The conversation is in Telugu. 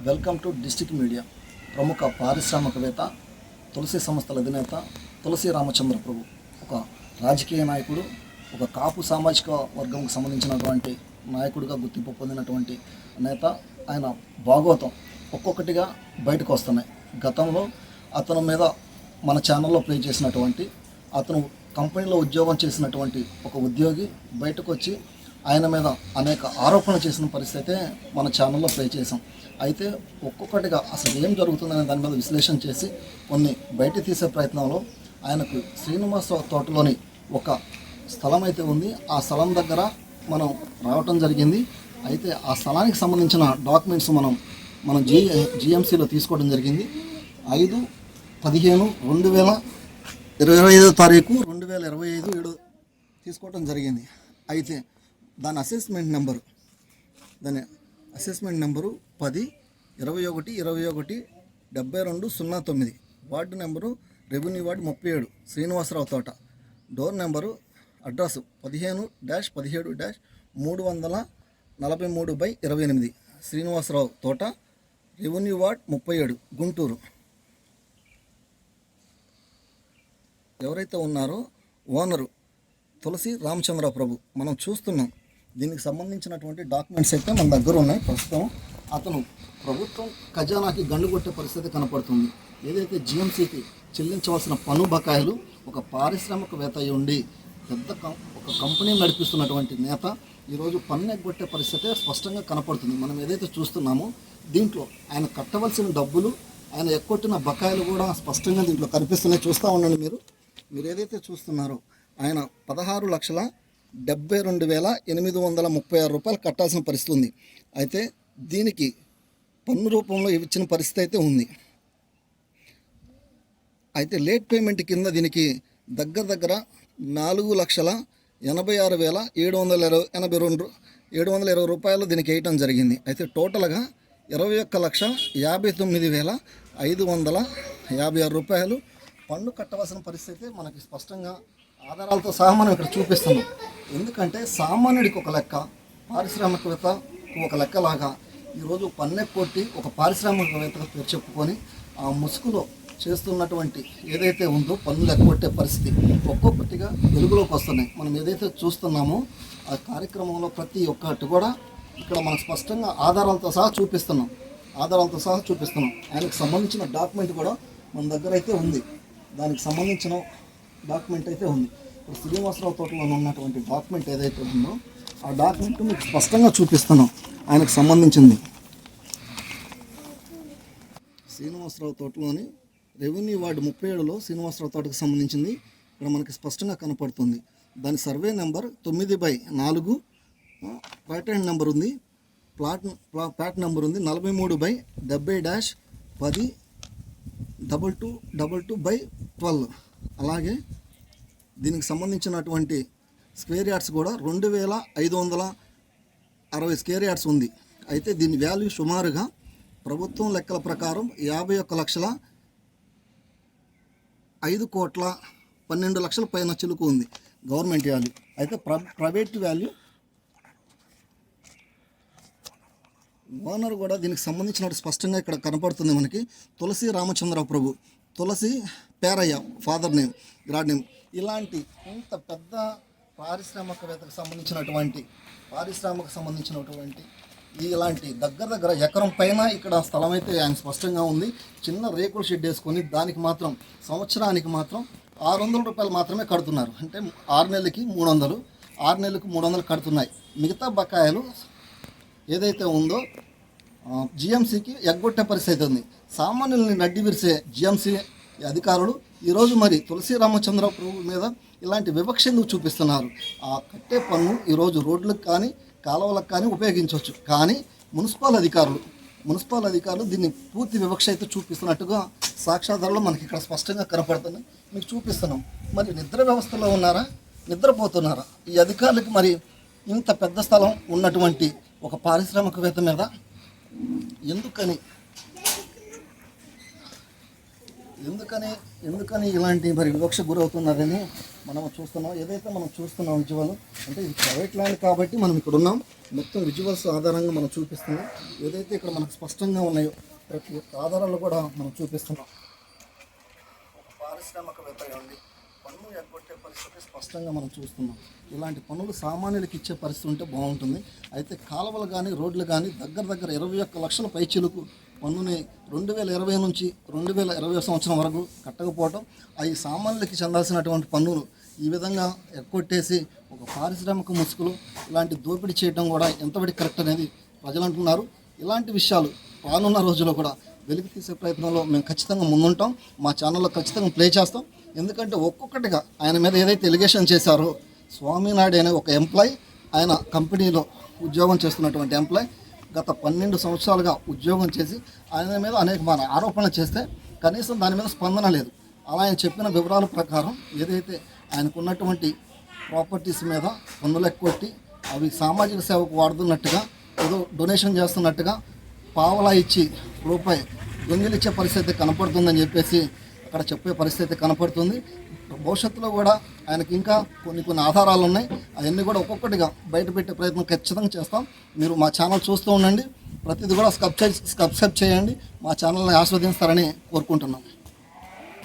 Welcome to district media. ప్రముఖ పారిశ్రామికవేత్త, తులసి సంస్థల అధినేత తులసి రామచంద్ర ప్రభు ఒక రాజకీయ నాయకుడు, ఒక కాపు సామాజిక వర్గంకు సంబంధించినటువంటి నాయకుడిగా గుర్తింపు పొందినటువంటి నేత. ఆయన భాగవతం ఒక్కొక్కటిగా బయటకు వస్తున్నాయి. గతంలో అతని మీద మన ఛానల్లో ప్లే చేసినటువంటి, అతను కంపెనీలో ఉద్యోగం చేసినటువంటి ఒక ఉద్యోగి బయటకు వచ్చి ఆయన మీద అనేక ఆరోపణలు చేసిన పరిస్థితి మన ఛానల్లో ప్లే చేసాం. అయితే ఒక్కొక్కటిగా అసలు ఏం జరుగుతుందనే దాని మీద విశ్లేషణ చేసి కొన్ని బయట తీసే ప్రయత్నంలో ఆయనకు శ్రీనివాసరావు తోటలోని ఒక స్థలం అయితే ఉంది. ఆ స్థలం దగ్గర మనం రావటం జరిగింది. అయితే ఆ స్థలానికి సంబంధించిన డాక్యుమెంట్స్ మనం జిఎంసీలో తీసుకోవడం జరిగింది. 5/15/2025 2025 తీసుకోవడం జరిగింది. అయితే దాని assessment number 10/21/21/7209. Ward number revenue ward 37, Srinivasarao Thota. Door number address 15-17-343/28, Srinivasarao తోట, రెవెన్యూ వార్డ్ 37, గుంటూరు. ఎవరైతే ఉన్నారో ఓనరు తులసి రామచంద్ర ప్రభు మనం చూస్తున్నాం. దీనికి సంబంధించినటువంటి డాక్యుమెంట్స్ అయితే మన దగ్గర ఉన్నాయి. ప్రస్తుతం అతను ప్రభుత్వం ఖజానాకి గండు కొట్టే పరిస్థితి కనపడుతుంది. ఏదైతే జిఎంసీకి చెల్లించవలసిన పన్ను బకాయిలు ఒక పారిశ్రామికవేత్త అయి ఉండి ఒక కంపెనీ నడిపిస్తున్నటువంటి నేత ఈరోజు పన్ను ఎగ్గొట్టే పరిస్థితి స్పష్టంగా కనపడుతుంది. మనం ఏదైతే చూస్తున్నామో దీంట్లో ఆయన కట్టవలసిన డబ్బులు, ఆయన ఎగ్గొట్టిన బకాయిలు కూడా స్పష్టంగా దీంట్లో కనిపిస్తున్నాయి. చూస్తూ ఉండండి. మీరు ఏదైతే చూస్తున్నారో ఆయన 16,72,836 రూపాయలు కట్టాల్సిన పరిస్థితి ఉంది. అయితే దీనికి పన్ను రూపంలో ఇచ్చిన పరిస్థితి అయితే ఉంది. అయితే లేట్ పేమెంట్ కింద దీనికి దగ్గర 4,86,720 రూపాయలు దీనికి వేయటం జరిగింది. అయితే టోటల్గా 21,59,556 రూపాయలు పన్ను కట్టవలసిన పరిస్థితి మనకి స్పష్టంగా ఆధారాలతో సహా మనం ఇక్కడ చూపిస్తున్నాం. ఎందుకంటే సామాన్యుడికి ఒక లెక్క, పారిశ్రామికవేత్తకు ఒక లెక్కలాగా ఈరోజు పన్ను కొట్టి ఒక పారిశ్రామికవేత్తగా పేరు చెప్పుకొని ఆ ముసుగులో చేస్తున్నటువంటి ఏదైతే ఉందో పన్నులు ఎగ్గొట్టే పరిస్థితి ఒక్కొక్కటిగా వెలుగులోకి వస్తున్నాయి. మనం ఏదైతే చూస్తున్నామో ఆ కార్యక్రమంలో ప్రతి ఒక్కటి కూడా ఇక్కడ మనం స్పష్టంగా ఆధారాలతో సహా చూపిస్తున్నాం. ఆయనకు సంబంధించిన డాక్యుమెంట్ కూడా మన దగ్గర అయితే ఉంది. దానికి సంబంధించిన డాక్యుమెంట్ అయితే ఉంది. ఇప్పుడు శ్రీనివాసరావు తోటలో ఉన్నటువంటి డాక్యుమెంట్ ఏదైతే ఉందో ఆ డాక్యుమెంట్ మీకు స్పష్టంగా చూపిస్తున్నాం. ఆయనకు సంబంధించింది శ్రీనివాసరావు తోటలోని రెవెన్యూ వార్డు 37లో శ్రీనివాసరావు తోటకు సంబంధించింది ఇక్కడ మనకి స్పష్టంగా కనపడుతుంది. దాని సర్వే నెంబర్ 9/4, ప్యాటర్న్ నెంబర్ ఉంది, ప్లాట్ నెంబర్ ఉంది 43/70-10-2222/12. అలాగే దీనికి సంబంధించినటువంటి స్క్వేర్ యార్డ్స్ కూడా 2,560 స్క్వేర్ యార్డ్స్ ఉంది. అయితే దీని వాల్యూ సుమారుగా ప్రభుత్వం లెక్కల ప్రకారం 51,05,12,00,000 పైన చిలుకు ఉంది గవర్నమెంట్ వాల్యూ. అయితే ప్రైవేట్ వాల్యూ ఓనర్ కూడా దీనికి సంబంధించినట్టు స్పష్టంగా ఇక్కడ కనపడుతుంది మనకి. Tulasi Ramachandra Prabhu, Tulasi Perayya father name, grand name. ఇలాంటి ఇంత పెద్ద పారిశ్రామికవేత్తకు సంబంధించినటువంటి ఇలాంటి దగ్గర ఎకరం పైన ఇక్కడ స్థలం అయితే ఆయన స్పష్టంగా ఉంది. చిన్న రేకుల షెడ్ వేసుకొని దానికి మాత్రం సంవత్సరానికి మాత్రం 600 రూపాయలు మాత్రమే కడుతున్నారు. అంటే 6 నెలలకి 300 కడుతున్నాయి. మిగతా బకాయిలు ఏదైతే ఉందో జిఎంసీకి ఎగ్గొట్టే పరిస్థితి ఉంది. సామాన్యుల్ని నడ్డి విరిసే జిఎంసీ అధికారులు ఈరోజు మరి తులసి రామచంద్ర ప్రభు మీద ఇలాంటి వివక్ష ఎందుకు చూపిస్తున్నారు? ఆ కట్టే పన్ను ఈరోజు రోడ్లకు కానీ కాలువలకు కానీ ఉపయోగించవచ్చు. కానీ మున్సిపల్ అధికారులు దీన్ని పూర్తి వివక్ష అయితే చూపిస్తున్నట్టుగా సాక్ష్యాధారాలు మనకి ఇక్కడ స్పష్టంగా కనపడుతున్నాయి. మీకు చూపిస్తున్నాం. మరి నిద్ర వ్యవస్థలో ఉన్నారా, నిద్రపోతున్నారా ఈ అధికారులకి? మరి ఇంత పెద్ద స్థలం ఉన్నటువంటి ఒక పారిశ్రామికవేత్త మీద ఎందుకని ఎందుకని ఇలాంటి మరి వివక్ష గురవుతున్నారని మనం చూస్తున్నాం. ఏదైతే మనం చూస్తున్నాం విజువల్ అంటే ఇది ప్రైవేట్ ల్యాండ్ కాబట్టి మనం ఇక్కడ ఉన్నాం. మొత్తం విజువల్స్ ఆధారంగా మనం చూపిస్తున్నాం. ఏదైతే ఇక్కడ మనకు స్పష్టంగా ఉన్నాయో ప్రతి ఒక్క ఆధారాలు కూడా మనం చూపిస్తున్నాం. ఒక పారిశ్రామికవేత్త ఉండి పన్ను ఎగ్గొట్టే పరిస్థితి స్పష్టంగా మనం చూస్తున్నాం. ఇలాంటి పన్నులు సామాన్యులకు ఇచ్చే పరిస్థితి ఉంటే బాగుంటుంది. అయితే కాలువలు కానీ రోడ్లు కానీ దగ్గర 21 లక్షల పైచీలకు పన్నుని 2020 నుంచి 2020 సంవత్సరం వరకు కట్టకపోవటం, అవి సామాన్యులకి చెందాల్సినటువంటి పన్నులు ఈ విధంగా ఎక్కొట్టేసి ఒక పారిశ్రామిక ముసుగులు ఇలాంటి దోపిడీ చేయడం కూడా ఎంతవరకు కరెక్ట్ అనేది ప్రజలు అంటున్నారు. ఇలాంటి విషయాలు రానున్న రోజుల్లో కూడా వెలికి తీసే ప్రయత్నంలో మేము ఖచ్చితంగా ముందుంటాం. మా ఛానల్లో ఖచ్చితంగా ప్లే చేస్తాం. ఎందుకంటే ఒక్కొక్కటిగా ఆయన మీద ఏదైతే ఎలిగేషన్ చేశారో, స్వామినాయుడు అనే ఒక ఎంప్లాయ్, ఆయన కంపెనీలో ఉద్యోగం చేస్తున్నటువంటి ఎంప్లాయ్ గత 12 సంవత్సరాలుగా ఉద్యోగం చేసి ఆయన మీద అనేకమైన ఆరోపణలు చేస్తే కనీసం దాని మీద స్పందన లేదు. అలా ఆయన చెప్పిన వివరాల ప్రకారం ఏదైతే ఆయనకున్నటువంటి ప్రాపర్టీస్ మీద పన్నులు ఎక్కొట్టి అవి సామాజిక సేవకు వాడుతున్నట్టుగా, ఏదో డొనేషన్ చేస్తున్నట్టుగా పావలా ఇచ్చి రూపాయి దొంగిలిచ్చే పరిస్థితి కనపడుతుందని చెప్పేసి అక్కడ చెప్పే పరిస్థితి కనపడుతుంది. భవిష్యత్తులో కూడా ఆయనకి ఇంకా కొన్ని ఆధారాలు ఉన్నాయి. అవన్నీ కూడా ఒక్కొక్కటిగా బయటపెట్టే ప్రయత్నం ఖచ్చితంగా చేస్తాం. మీరు మా ఛానల్ చూస్తూ ఉండండి. ప్రతిదీ కూడా సబ్స్క్రైబ్ చేయండి. మా ఛానల్ని ఆస్వాదిస్తారని కోరుకుంటున్నాం.